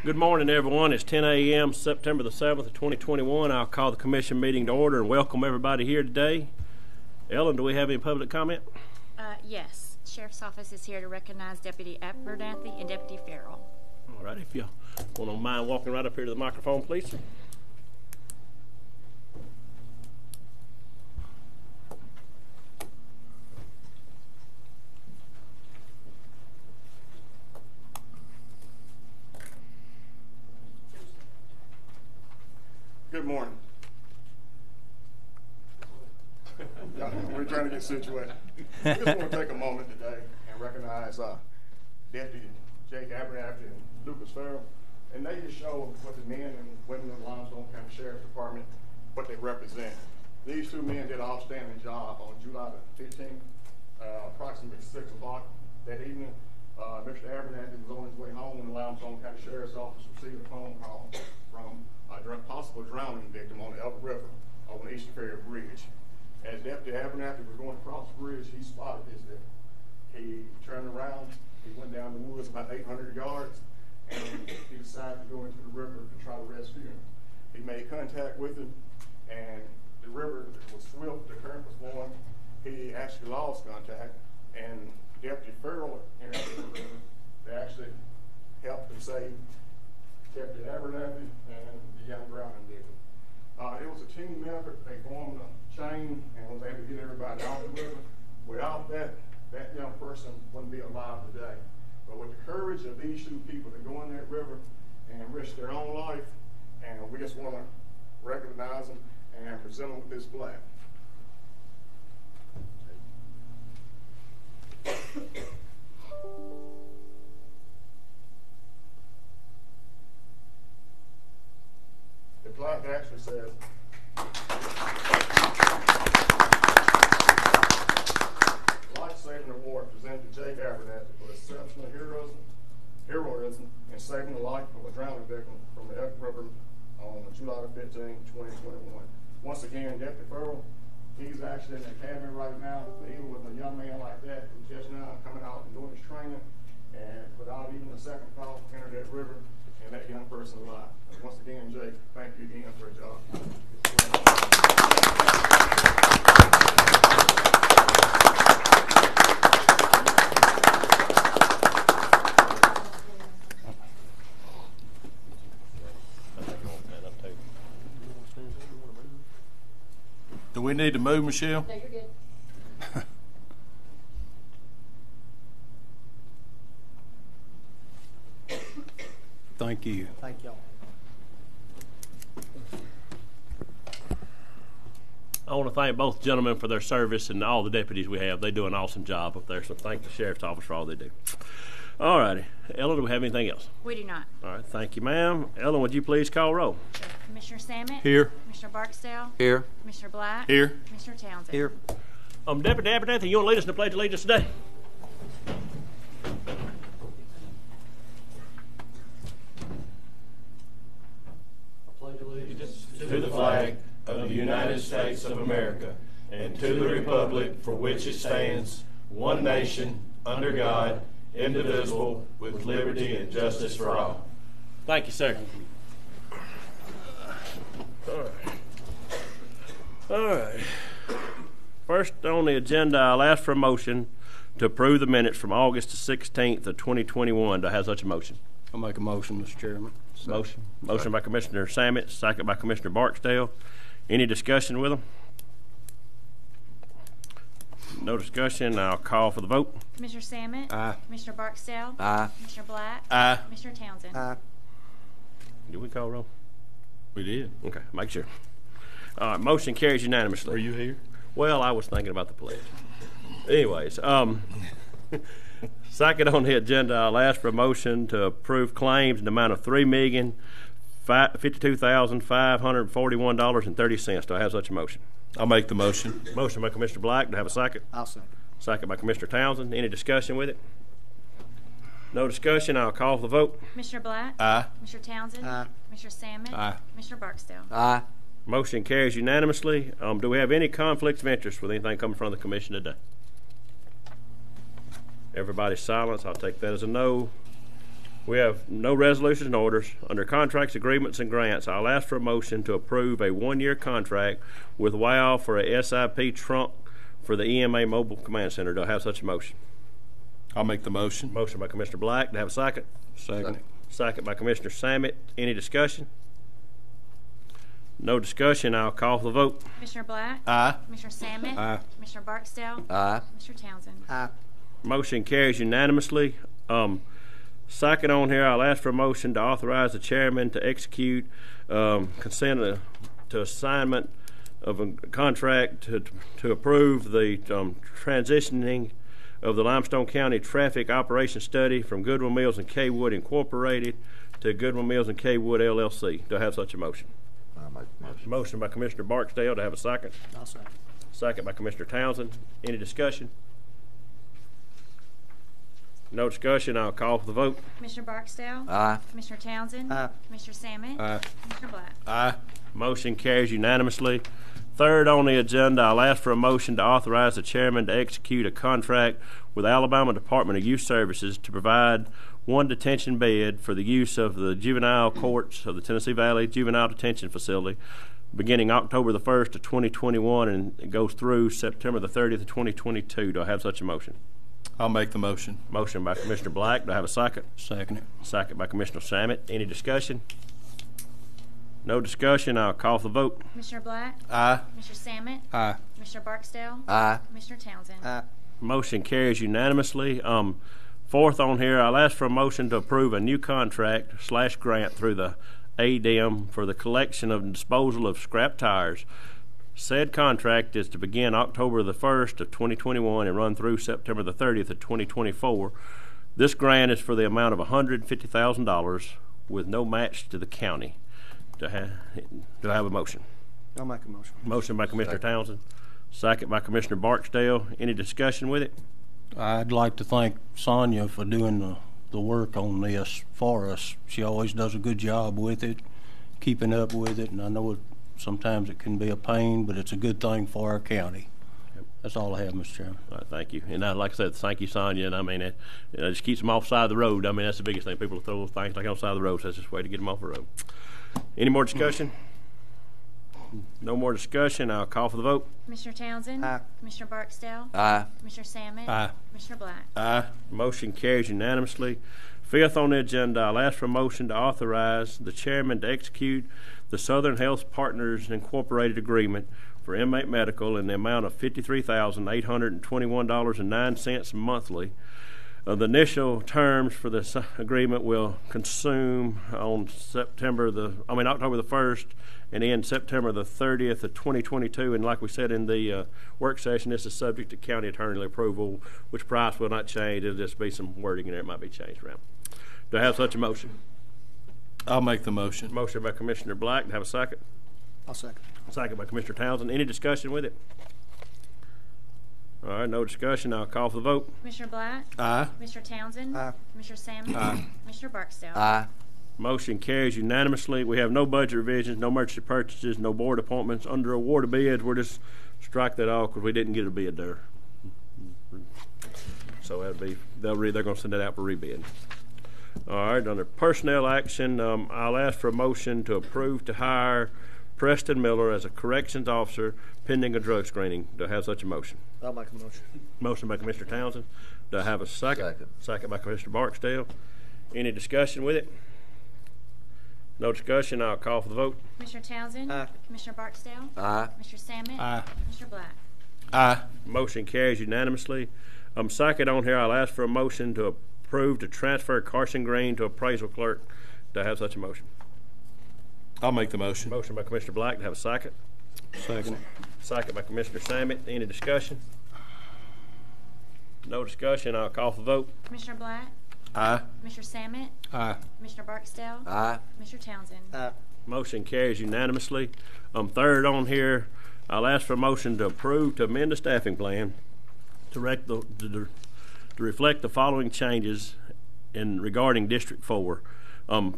Good morning, everyone. It's 10 a.m., September the 7th of 2021. I'll call the commission meeting to order and welcome everybody here today. Ellen, do we have any public comment? Yes. Sheriff's Office is here to recognize Deputy Abernathy and Deputy Farrell. All right, if you don't mind walking right up here to the microphone, please. Good morning. We're trying to get situated. I just want to take a moment today and recognize Deputy Jake Abernathy and Lucas Farrell, and they just show what the men and women of the Limestone County Sheriff's Department, what they represent. These two men did an outstanding job on July the 15th, approximately 6 o'clock that evening. Mr. Abernathy was on his way home when the Limestone County Sheriff's Office received a phone call from a possible drowning victim on the Elk River on the Eastern Ferry Bridge. As Deputy Abernathy was going across the bridge, he spotted this victim. He turned around, he went down the woods about 800 yards, and he decided to go into the river to try to rescue him. He made contact with him, and the river was swift, the current was flowing. He actually lost contact, and Deputy Farrell entered the river. They actually helped and saved Deputy Abernathy and the young drowning victim. It was a team effort. They formed a chain and was able to get everybody out the river. Without that young person wouldn't be alive today. But with the courage of these two people to go in that river and risk their own life, and we just want to recognize them and present them with this plaque. The plaque actually says, Life-Saving Award presented to Jake Abernathy for exceptional heroism in saving the life of a drowning victim from the Elk River on July 15, 2021. Once again, Deputy Farrell, he's actually in the academy right now, but even with a young man like that who's just now coming out and doing his training, and without even a second thought, entered that river and that young person alive. And once again, Jake, thank you again for your job. Do we need to move, Michelle? No, you're good. Thank you. Thank y'all. I want to thank both gentlemen for their service and all the deputies we have. They do an awesome job up there, so thank the Sheriff's Office for all they do. All righty. Ellen, do we have anything else? We do not. All right, thank you, ma'am. Ellen, would you please call roll? Commissioner Samet? Here. Commissioner Barksdale? Here. Commissioner Black? Here. Commissioner Townsend? Here. Deputy Abernathy, you want to lead us in the Pledge of Allegiance today? Pledge allegiance to the flag of the United States of America and to the republic for which it stands, one nation, under God, indivisible, with liberty and justice for all. Thank you, sir. All right. First on the agenda, I'll ask for a motion to approve the minutes from August the 16th of 2021. Do I have such a motion? I'll make a motion, Mr. Chairman. Motion by Commissioner Samet, second by Commissioner Barksdale. Any discussion with them? No discussion. I'll call for the vote. Commissioner Samet? Aye. Commissioner Barksdale? Aye. Commissioner Black? Aye. Commissioner Townsend? Aye. Did we call roll? We did. Okay, make sure. All right, motion carries unanimously. Were you here? Well, I was thinking about the pledge. Anyways, second on the agenda, I'll ask for a motion to approve claims in the amount of $3,052,541.30. Do I have such a motion? I'll make the motion. Motion by Commissioner Black. Do I have a second? I'll second. Second by Commissioner Townsend. Any discussion with it? No discussion. I'll call for the vote. Commissioner Black? Aye. Commissioner Townsend? Aye. Commissioner Samet? Aye. Commissioner Barksdale? Aye. Motion carries unanimously. Do we have any conflicts of interest with anything coming from the commission today? Everybody's silence. I'll take that as a no. We have no resolutions and orders. Under contracts, agreements, and grants, I'll ask for a motion to approve a one-year contract with WOW for a SIP trunk for the EMA Mobile Command Center. Do I have such a motion? I'll make the motion. Motion by Commissioner Black. Do I have a second? Second. Second by Commissioner Samet. Any discussion? No discussion. I'll call for the vote. Commissioner Black? Aye. Commissioner Samet? Aye. Commissioner Barksdale? Aye. Commissioner Townsend? Aye. Motion carries unanimously. Second on here, I'll ask for a motion to authorize the chairman to execute consent to assignment of a contract to approve the transitioning of the Limestone County Traffic Operations Study from Goodwin Mills and Kaywood Incorporated to Goodwin Mills and Kaywood LLC. Do I have such a motion? I'll make the motion. Motion by Commissioner Barksdale. Do I have a second? I'll second. Second by Commissioner Townsend. Any discussion? No discussion. I'll call for the vote. Commissioner Barksdale? Aye. Commissioner Townsend? Aye. Commissioner Samet? Aye. Commissioner Black? Aye. Motion carries unanimously. Third on the agenda, I'll ask for a motion to authorize the chairman to execute a contract with Alabama Department of Youth Services to provide one detention bed for the use of the juvenile courts of the Tennessee Valley Juvenile Detention Facility beginning October the 1st of 2021 and it goes through September the 30th of 2022. Do I have such a motion? I'll make the motion. Motion by Commissioner Black. Do I have a second? Second it. Second by Commissioner Samet. Any discussion? No discussion. I'll call for the vote. Commissioner Black? Aye. Commissioner Samet? Aye. Commissioner Barksdale? Aye. Commissioner Townsend? Aye. Motion carries unanimously. Fourth on here, I'll ask for a motion to approve a new contract / grant through the ADEM for the collection and disposal of scrap tires. Said contract is to begin October the 1st of 2021 and run through September the 30th of 2024. This grant is for the amount of $150,000 with no match to the county. Do I have a motion? I'll make a motion. Motion by Commissioner Townsend. Second by Commissioner Barksdale. Any discussion with it? I'd like to thank Sonia for doing the work on this for us. She always does a good job with it, keeping up with it, and I know sometimes it can be a pain, but it's a good thing for our county. Yep. That's all I have, Mr. Chairman. All right, thank you. And like I said, thank you, Sonia. And I mean, it just keeps them off the side of the road. I mean, that's the biggest thing. People throw things like on the side of the road, so that's just a way to get them off the road. Any more discussion? No more discussion. I'll call for the vote. Commissioner Townsend? Aye. Commissioner Barksdale? Aye. Commissioner Samet? Aye. Commissioner Black? Aye. Motion carries unanimously. Fifth on the agenda, I'll ask for a motion to authorize the chairman to execute the Southern Health Partners Incorporated agreement for inmate medical in the amount of $53,821.09 monthly. The initial terms for this agreement will consume on October the 1st and end September the 30th of 2022. And like we said in the work session, this is subject to county attorney approval, which price will not change. It'll just be some wording in there. It might be changed around. Do I have such a motion? I'll make the motion. Motion by Commissioner Black. Do I have a second? I'll second. Second by Commissioner Townsend. Any discussion with it? All right, no discussion. I'll call for the vote. Commissioner Black? Aye. Commissioner Townsend? Aye. Commissioner Samet? Aye. Commissioner Barksdale? Aye. Motion carries unanimously. We have no budget revisions, no emergency purchases, no board appointments. Under award of bids, we'll just strike that off because we didn't get a bid there. So that'll be they're going to send that out for rebid. All right, under personnel action, I'll ask for a motion to approve to hire Preston Miller as a corrections officer pending a drug screening. Do I have such a motion? I'll make a motion. Motion by Commissioner Townsend. Do I have a second? Second. Second by Commissioner Barksdale. Any discussion with it? No discussion. I'll call for the vote. Commissioner Townsend? Aye. Commissioner Barksdale? Aye. Commissioner Samet? Aye. Commissioner Black? Aye. Motion carries unanimously. Second on here, I'll ask for a motion to approve to transfer Carson Green to appraisal clerk. Do I have such a motion? I'll make the motion. Motion by Commissioner Black. Do I have a second? Second. Second by Commissioner Samet. Any discussion? No discussion. I'll call for the vote. Commissioner Black? Aye. Commissioner Samet? Aye. Commissioner Barksdale? Aye. Commissioner Townsend? Aye. Motion carries unanimously. Third on here, I'll ask for a motion to approve to amend the staffing plan to reflect the following changes regarding District 4.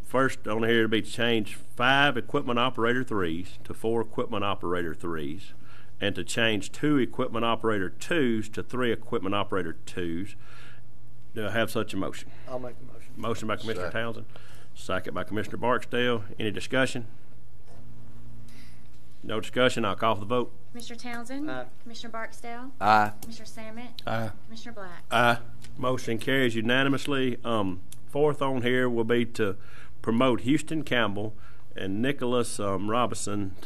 First on here to be changed 5 equipment operator 3s to 4 equipment operator 3s, and to change 2 equipment operator 2s to 3 equipment operator 2s. Do I have such a motion? I'll make the motion. Motion by Commissioner Second. Townsend, second by Commissioner Barksdale. Any discussion? No discussion. I'll call for the vote. Commissioner Townsend? Aye. Commissioner Barksdale? Aye. Commissioner Samet? Aye. Commissioner Black? Aye. Motion carries unanimously. Fourth on here will be to promote Houston Campbell and Nicholas Robinson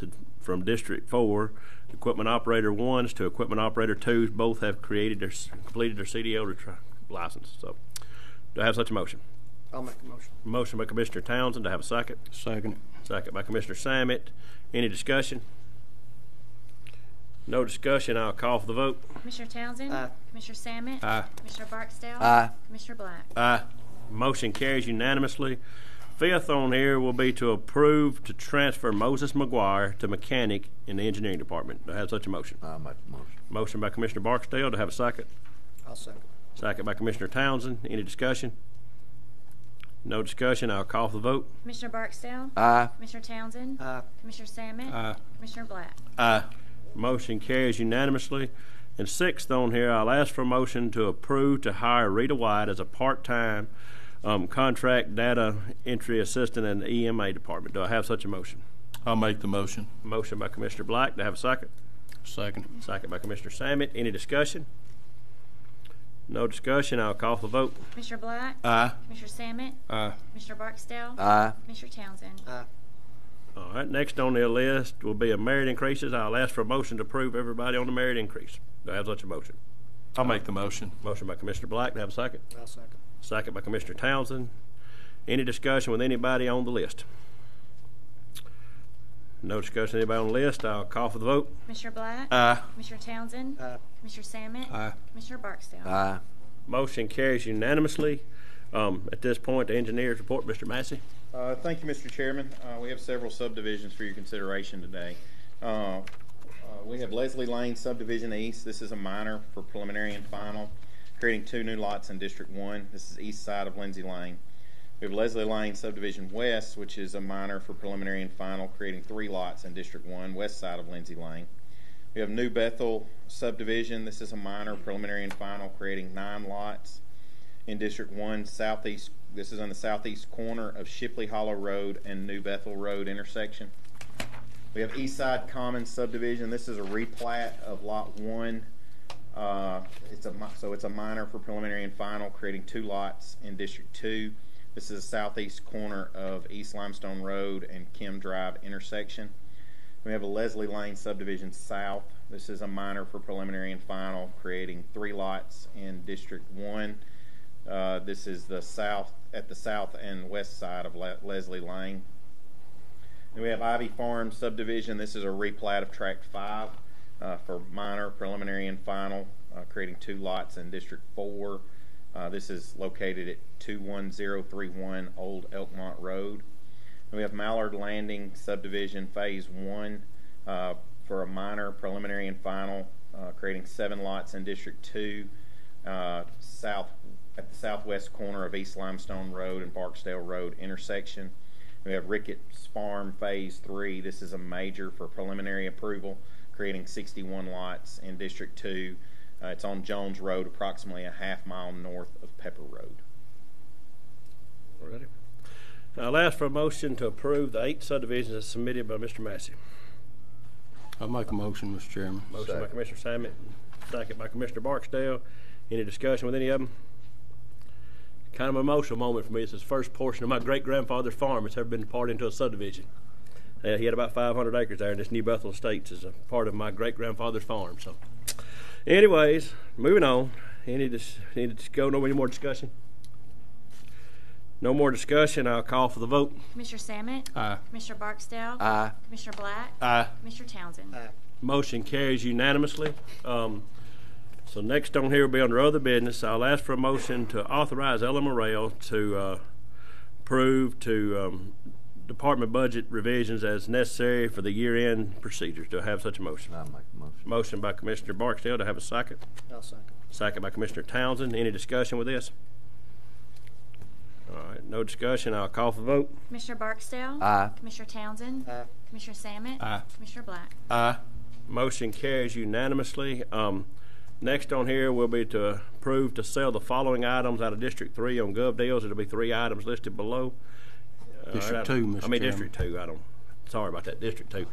from District 4, Equipment Operator 1s to Equipment Operator 2s. Both have completed their CDL license. So, do I have such a motion? I'll make a motion. Motion by Commissioner Townsend. Do I have a second? Second. Second by Commissioner Samet. Any discussion? No discussion. I'll call for the vote. Commissioner Townsend? Aye. Commissioner Samet? Aye. Commissioner Barksdale? Aye. Commissioner Black? Aye. Motion carries unanimously. Fifth on here will be to approve to transfer Moses McGuire to mechanic in the engineering department. Do I have such a motion? I'll make the motion. Motion by Commissioner Barksdale. Do I have a second? I'll second. Second by Commissioner Townsend. Any discussion? No discussion. I'll call for the vote. Commissioner Barksdale? Aye. Commissioner Townsend? Aye. Commissioner Samet? Aye. Commissioner Black? Aye. Motion carries unanimously. And sixth on here, I'll ask for a motion to approve to hire Rita White as a part-time contract data entry assistant in the EMA department. Do I have such a motion? I'll make the motion. Motion by Commissioner Black. Do I have a second? Second. Second by Commissioner Samet. Any discussion? No discussion. I'll call for the vote. Commissioner Black? Aye. Commissioner Samet? Aye. Commissioner Barksdale? Aye. Commissioner Townsend? Aye. All right. Next on the list will be a merit increases. I'll ask for a motion to approve everybody on the merit increase. Do I have such a motion? I'll make the motion. Motion by Commissioner Black. Do I have a second? I'll second. Second by Commissioner Townsend. Any discussion with anybody on the list? No discussion with anybody on the list. I'll call for the vote. Commissioner Black? Aye. Commissioner Townsend? Aye. Commissioner Samet? Aye. Commissioner Barksdale? Aye. Motion carries unanimously. At this point, the engineer's report, Mr. Massey. Thank you, Mr. Chairman. We have several subdivisions for your consideration today. We have Leslie Lane Subdivision East. This is a minor for preliminary and final, creating 2 new lots in District 1. This is east side of Lindsay Lane. We have Leslie Lane Subdivision West, which is a minor for preliminary and final, creating 3 lots in District 1, west side of Lindsay Lane. We have New Bethel Subdivision. This is a minor, preliminary and final, creating 9 lots in District 1, southeast. This is on the southeast corner of Shipley Hollow Road and New Bethel Road intersection. We have Eastside Commons Subdivision. This is a replat of Lot 1. So it's a minor for preliminary and final, creating 2 lots in District 2. This is the southeast corner of East Limestone Road and Kim Drive intersection. We have a Leslie Lane Subdivision South. This is a minor for preliminary and final, creating 3 lots in District 1. This is the south and west side of Leslie Lane. Then we have Ivy Farm Subdivision. This is a replat of Tract 5 for minor, preliminary, and final, creating 2 lots in District 4. This is located at 21031 Old Elkmont Road. And we have Mallard Landing Subdivision Phase 1 for a minor, preliminary, and final, creating 7 lots in District 2, at the southwest corner of East Limestone Road and Barksdale Road intersection. We have Ricketts Farm Phase 3. This is a major for preliminary approval, creating 61 lots in District 2. It's on Jones Road, approximately a half-mile north of Pepper Road. Ready? I'll ask for a motion to approve the 8 subdivisions as submitted by Mr. Massey. I'll make a motion, Mr. Chairman. Motion by Commissioner Samet, second by Commissioner Barksdale. Any discussion with any of them? Kind of an emotional moment for me. It's the first portion of my great-grandfather's farm that's ever been part into a subdivision. He had about 500 acres there, and this New Bethel Estates is a part of my great-grandfather's farm. So, anyways, moving on. Any more discussion? No more discussion. I'll call for the vote. Commissioner Samet? Aye. Commissioner Barksdale? Aye. Commissioner Black? Aye. Commissioner Townsend? Aye. Motion carries unanimously. So next on here will be under other business. I'll ask for a motion to authorize Ella Morrell to approve to department budget revisions as necessary for the year-end procedures. Do I have such a motion? I'll make the motion. Motion by Commissioner Barksdale. Do I have a second? I'll second. Second by Commissioner Townsend. Any discussion with this? All right, no discussion. I'll call for the vote. Commissioner Barksdale? Aye. Commissioner Townsend? Aye. Commissioner Samet? Aye. Commissioner Black? Aye. Motion carries unanimously. Next on here will be to approve to sell the following items out of District 3 on Gov Deals. It'll be 3 items listed below. District 2, Mr. I mean, Chairman. District 2. Sorry about that. District 2.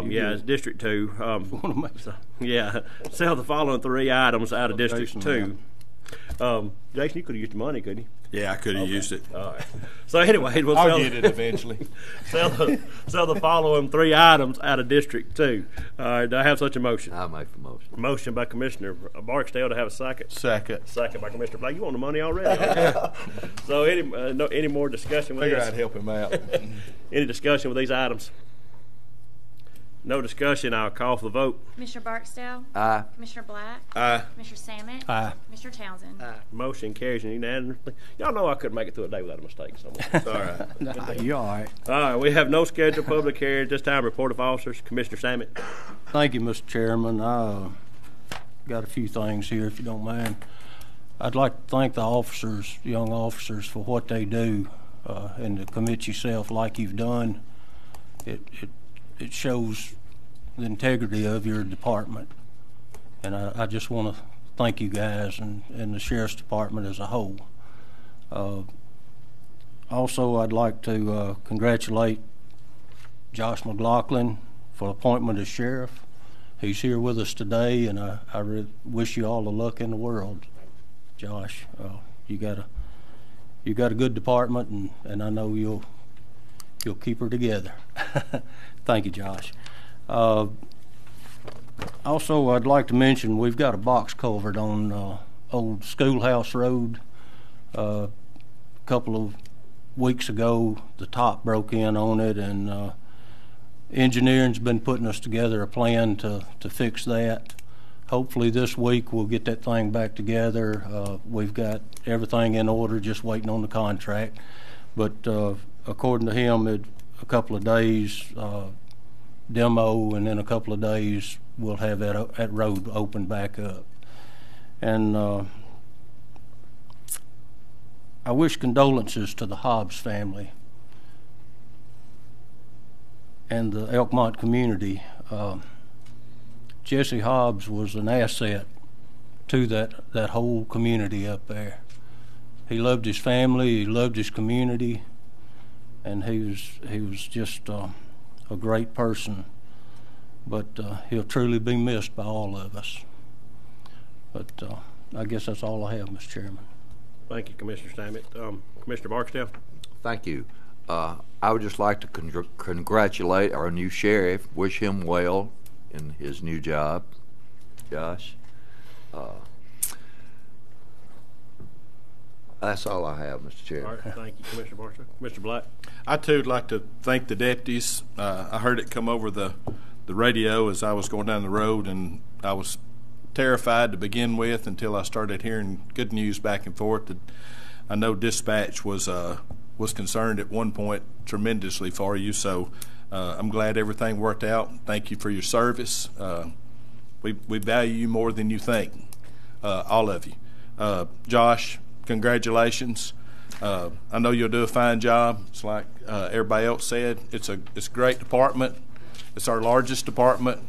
Yeah, it's District 2. Yeah, sell the following 3 items out of District 2. Jason, you could have used the money, couldn't you? Yeah, I could have used it. All right. So anyway, we'll I'll get it eventually. sell the following 3 items out of District 2. All right, do I have such a motion? I'll make the motion. Motion by Commissioner Barksdale to have a second. Second. Second by Commissioner Blake. You want the money already? So any more discussion with Figured this? I'd help him out. Any discussion with these items? No discussion. I'll call for the vote. Commissioner Barksdale? Aye. Commissioner Black? Aye. Commissioner Samet? Aye. Commissioner Townsend? Motion carries unanimously. Y'all know I couldn't make it through a day without a mistake somewhere. It's all right. Nah, you all right. All right, we have no scheduled public hearings this time. Report of officers. Commissioner Samet. Thank you, Mr. Chairman. I got a few things here, if you don't mind. I'd like to thank the officers, young officers, for what they do, and to commit yourself like you've done. It shows the integrity of your department, and I just want to thank you guys and the Sheriff's Department as a whole. Also, I'd like to congratulate Josh Mclaughlin for appointment as sheriff. He's here with us today, and I wish you all the luck in the world, Josh. You got a good department, and I know you'll keep her together. Thank you, Josh. Also, I'd like to mention we've got a box culvert on old Schoolhouse Road. A couple of weeks ago, the top broke in on it, and engineering's been putting us together a plan to fix that. Hopefully this week we'll get that thing back together. We've got everything in order, just waiting on the contract. But according to him, a couple of days demo, and in a couple of days we'll have that road open back up. And I wish condolences to the Hobbs family and the Elkmont community. Jesse Hobbs was an asset to that whole community up there. He loved his family, he loved his community, and he was just a great person. But he'll truly be missed by all of us. But I guess that's all I have, Mr. Chairman. Thank you, Commissioner Samet. Commissioner Barksdale. Thank you. I would just like to congratulate our new sheriff, wish him well in his new job, Josh. That's all I have, Mr. Chairman. All right, thank you, Commissioner Barksdale. Mr. Black. I too would like to thank the deputies. I heard it come over the radio as I was going down the road, and I was terrified to begin with until I started hearing good news back and forth. I know dispatch was concerned at one point tremendously for you, so I'm glad everything worked out. Thank you for your service. We value you more than you think, all of you. Josh, congratulations. I know you'll do a fine job. It's like everybody else said. It's a great department. It's our largest department,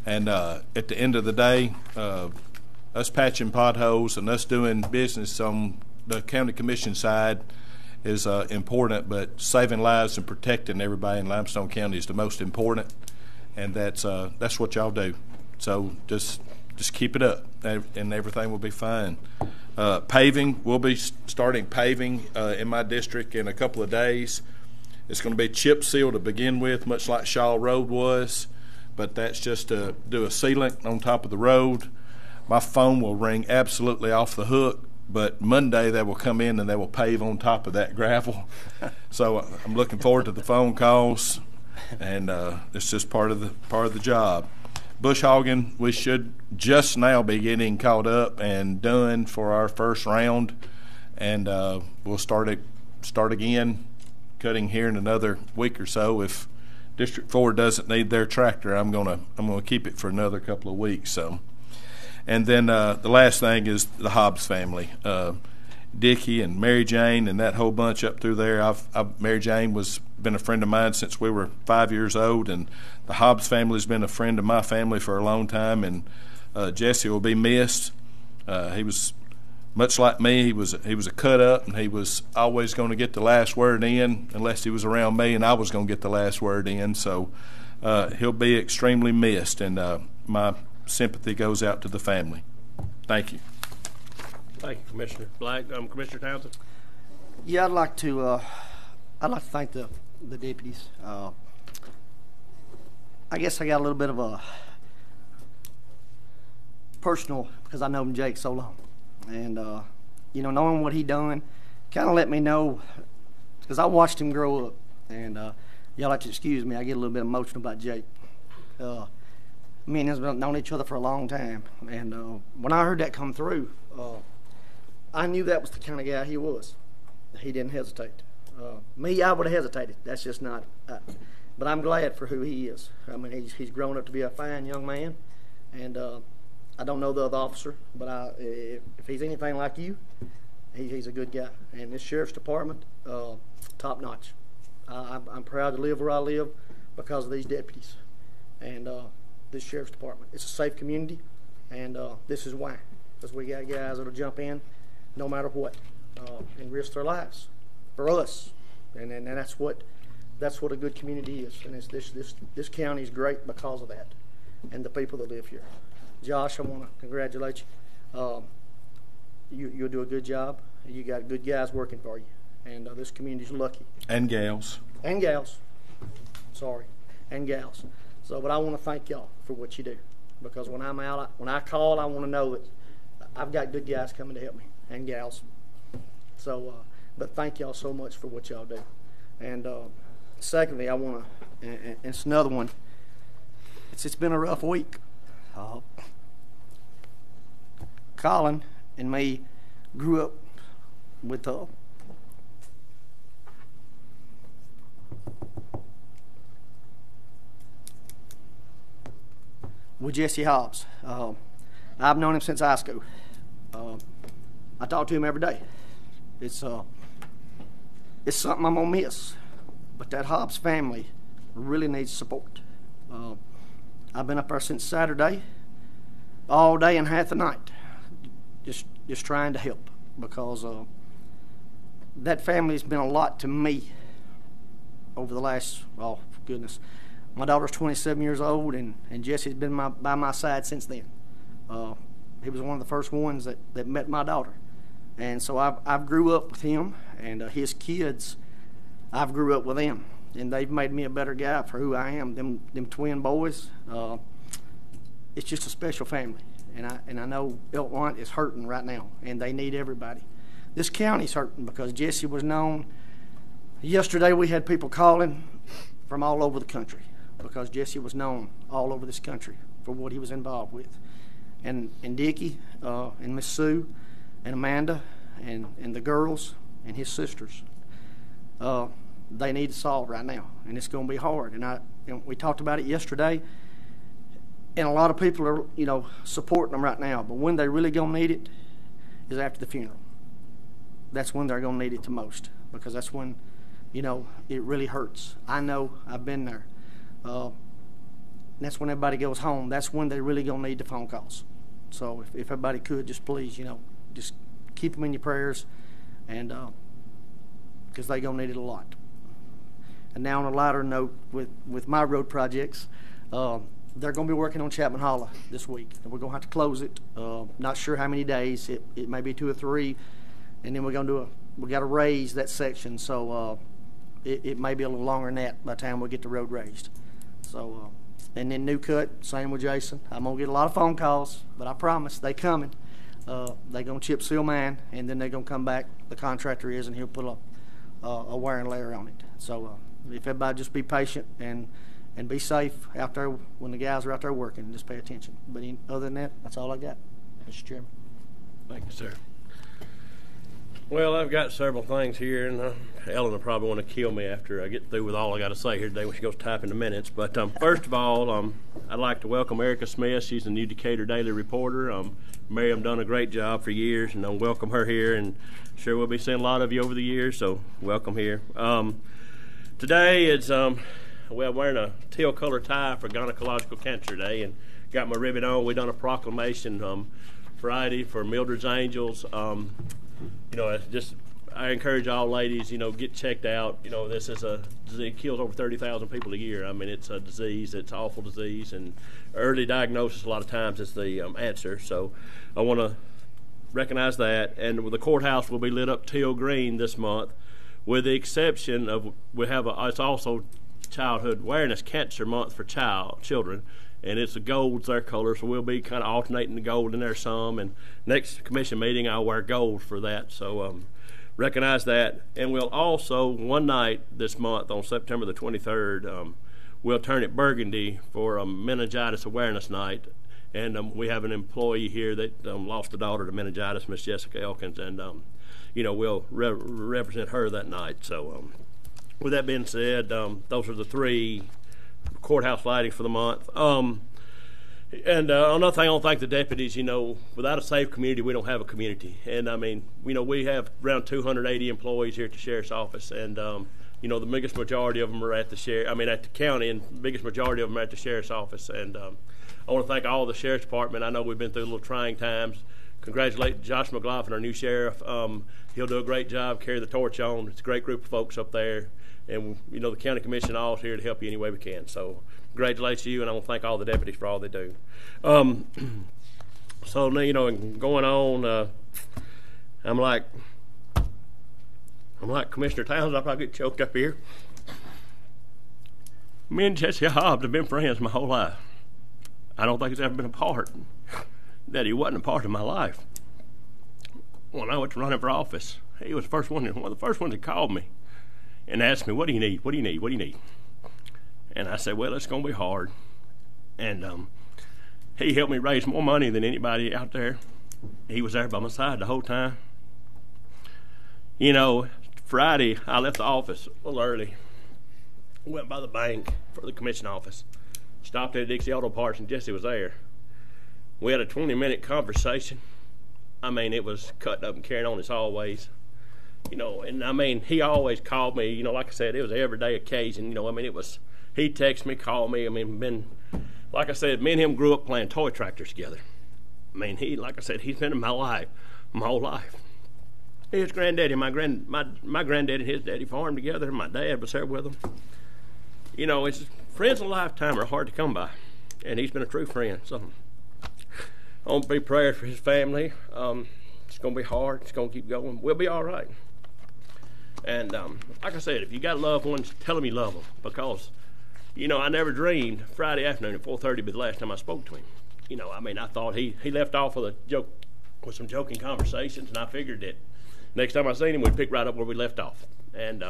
and at the end of the day, us patching potholes and us doing business on the county commission side is important, but saving lives and protecting everybody in Limestone County is the most important, and that's what y'all do. So just keep it up, and everything will be fine. Paving, we'll be starting paving in my district in a couple of days. It's going to be chip seal to begin with, much like Shaw Road was, but that's just to do a sealant on top of the road. My phone will ring absolutely off the hook, but Monday they will come in and they will pave on top of that gravel. So I'm looking forward to the phone calls, and it's just part of the job. Bush hogging, we should just now be getting caught up and done for our first round, and we'll start again cutting here in another week or so. If District 4 doesn't need their tractor, I'm gonna keep it for another couple of weeks. So, and then the last thing is the Hobbs family, Dickie and Mary Jane and that whole bunch up through there. Mary Jane been a friend of mine since we were 5 years old, and the Hobbs family has been a friend of my family for a long time. And Jesse will be missed. He was much like me. He was a cut up, and he was always going to get the last word in unless he was around me, and I was going to get the last word in. So he'll be extremely missed, and my sympathy goes out to the family. Thank you. Thank you, Commissioner Black. Commissioner Townsend. Yeah, I'd like to thank the deputies. I guess I got a little bit of a personal, because I known Jake so long, and you know, knowing what he done kind of let me know, because I watched him grow up, and y'all have to excuse me, I get a little bit emotional about Jake. Me and him have known each other for a long time, and when I heard that come through, I knew that was the kind of guy he was. He didn't hesitate. Me, I would have hesitated. That's just not. But I'm glad for who he is. I mean, he's grown up to be a fine young man, and I don't know the other officer, but if he's anything like you, he's a good guy. And this sheriff's department, top notch. I'm proud to live where I live because of these deputies and this sheriff's department. It's a safe community, and this is why, because we got guys that'll jump in no matter what and risk their lives for us, and that's what a good community is. And this county is great because of that, and the people that live here. Josh, I want to congratulate you. You'll do a good job. You got good guys working for you, and this community's lucky. And gals. And gals. Sorry, and gals. So, but I want to thank y'all for what you do, because when I'm out, when I call, I want to know that I've got good guys coming to help me, and gals. So, but thank y'all so much for what y'all do. And secondly, I want to, and it's another one. It's been a rough week. Colin and me grew up with Jesse Hobbs. I've known him since high school. I talk to him every day. It's something I'm gonna miss, but that Hobbs family really needs support. I've been up there since Saturday, all day and half the night, just trying to help, because that family's been a lot to me over the last, oh goodness, my daughter's 27 years old, and Jesse's been by my side since then. He was one of the first ones that met my daughter, and so I've grew up with him, and his kids, I've grew up with them, and they've made me a better guy for who I am. Them twin boys, it's just a special family, and I know Elkmont is hurting right now, and they need everybody. This county's hurting because Jesse was known. Yesterday we had people calling from all over the country because Jesse was known all over this country for what he was involved with. And Dickie and Miss Sue and Amanda and the girls and his sisters, they need to solve right now, and it's going to be hard. And we talked about it yesterday, and a lot of people are supporting them right now. But when they really going to need it is after the funeral. That's when they're going to need it the most, because that's when it really hurts. I know, I've been there. That's when everybody goes home. That's when they really going to need the phone calls. So if everybody could, just please, just keep them in your prayers, and because they're going to need it a lot. And now on a lighter note, with my road projects, they're going to be working on Chapman Hollow this week, and we're going to have to close it. Not sure how many days. It may be 2 or 3, and then we got to raise that section, so it may be a little longer than that by the time we get the road raised. So, and then New Cut, same with Jason. I'm going to get a lot of phone calls, but I promise they coming. They're going to chip seal mine, and then they're going to come back, the contractor is, and he'll put a wiring layer on it. So if everybody just be patient and be safe out there when the guys are out there working, just pay attention. But other than that, that's all I got, Mr. Chairman. Thank you, sir. Well, I've got several things here, and Ellen will probably want to kill me after I get through with all I got to say here today when she goes typing the minutes. But first of all, I'd like to welcome Erica Smith. She's the new Decatur Daily reporter. Miriam done a great job for years, and I'll welcome her here. And sure we'll be seeing a lot of you over the years, so welcome here. Today is, I'm wearing a teal color tie for Gynecological Cancer Day, and got my ribbon on. We done a proclamation Friday for Mildred's Angels. I encourage all ladies, get checked out. This is a disease, it kills over 30,000 people a year. I mean, it's a disease, it's an awful disease, and early diagnosis a lot of times is the answer. So I want to recognize that. And the courthouse will be lit up teal green this month, with the exception of it's also Childhood Awareness Cancer Month for children. And it's the gold's their color, so we'll be kind of alternating the gold in there some. And next commission meeting, I'll wear gold for that. So recognize that. And we'll also, one night this month on September the 23rd, we'll turn it burgundy for a Meningitis Awareness Night. And we have an employee here that lost a daughter to meningitis, Miss Jessica Elkins, and we'll represent her that night. So with that being said, those are the 3 courthouse lighting for the month. Another thing, I don't think the deputies, without a safe community, we don't have a community. And I mean, we have around 280 employees here at the sheriff's office, and the biggest majority of them are at the county, and the biggest majority of them are at the sheriff's office. And I want to thank all the sheriff's department. I know we've been through a little trying times. Congratulate Josh Mclaughlin, our new sheriff. He'll do a great job carrying the torch on. It's a great group of folks up there. And, the county commission all is here to help you any way we can. So, congratulate you, and I want to thank all the deputies for all they do. So, going on, I'm like Commissioner Towns. I'll probably get choked up here. Me and Jesse Hobbs have been friends my whole life. I don't think he's ever been a part that he wasn't a part of my life. When I was running for office, he was one of the first ones that called me and asked me, what do you need? What do you need? What do you need? And I said, well, it's going to be hard. And he helped me raise more money than anybody out there. He was there by my side the whole time. Friday, I left the office a little early. Went by the bank for the commission office. Stopped at Dixie Auto Parts, and Jesse was there. We had a 20-minute conversation. I mean, it was cutting up and carrying on as always. And I mean, he always called me, like I said, it was an everyday occasion. It was, he'd text me, call me. I mean, like I said, me and him grew up playing toy tractors together. I mean, like I said, he's been in my life, my whole life. His granddaddy, my granddaddy and his daddy farmed together. My dad was there with them. It's friends of a lifetime are hard to come by, and he's been a true friend. So I want to be praying for his family. It's going to be hard. It's going to keep going. We'll be all right. And like I said, if you got loved ones, tell them you love them, because, I never dreamed Friday afternoon at 4:30 be the last time I spoke to him. I thought he left off with some joking conversations, and I figured that next time I seen him, we'd pick right up where we left off. And,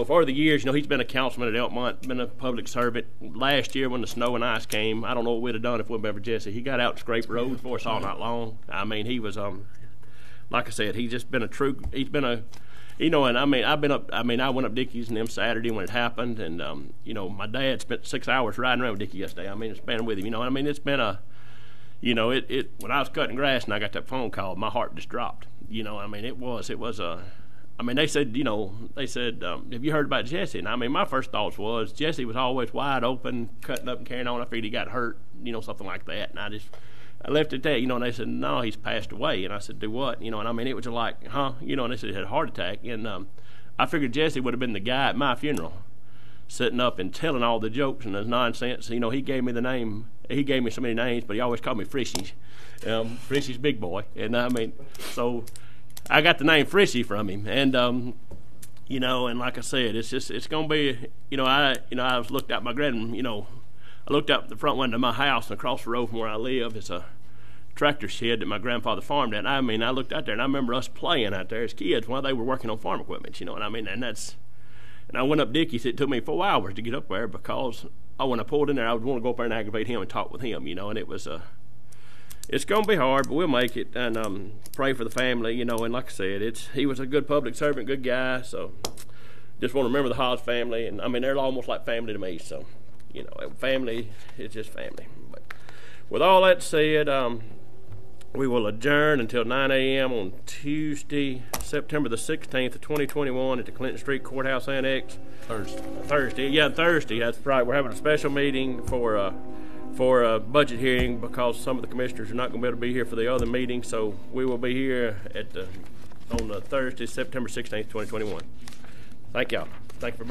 for the years, he's been a councilman at Elkmont, been a public servant. Last year when the snow and ice came, I don't know what we'd have done if we'd remember Jesse. He got out and scraped roads for us all night long. I mean, he was, like I said, he's just been I went up Dickey's and them Saturday when it happened, and, my dad spent 6 hours riding around with Dickey yesterday. I mean, spending with him, it's been when I was cutting grass and I got that phone call, my heart just dropped. They said, have you heard about Jesse? And my first thoughts was Jesse was always wide open, cutting up and carrying on. I figured he got hurt, something like that. And I left it there, and they said, no, he's passed away. And I said, do what? It was like, huh? And they said he had a heart attack. And I figured Jesse would have been the guy at my funeral, sitting up and telling all the jokes and the nonsense. He gave me the name. He gave me so many names, but he always called me Frishy. Frishy's big boy. And so I got the name Frishy from him. And, and like I said, it's going to be, I was looked out I looked out the front window of my house, and across the road from where I live is a tractor shed that my grandfather farmed at. I looked out there, and I remember us playing out there as kids while they were working on farm equipment, And I went up Dickey's. It took me 4 hours to get up there because when I pulled in there, I would want to go up there and aggravate him and talk with him, and it was it's going to be hard, but we'll make it, and pray for the family, and like I said, he was a good public servant, good guy, so just want to remember the Hodge family, and they're almost like family to me, so, family is just family. But with all that said, we will adjourn until 9 a.m. on Tuesday, September the 16th of 2021 at the Clinton Street Courthouse Annex. Thursday. Yeah, Thursday. That's right. We're having a special meeting for for a budget hearing because some of the commissioners are not going to be able to be here for the other meeting. So we will be here on Thursday, September 16th, 2021. Thank y'all. Thank you for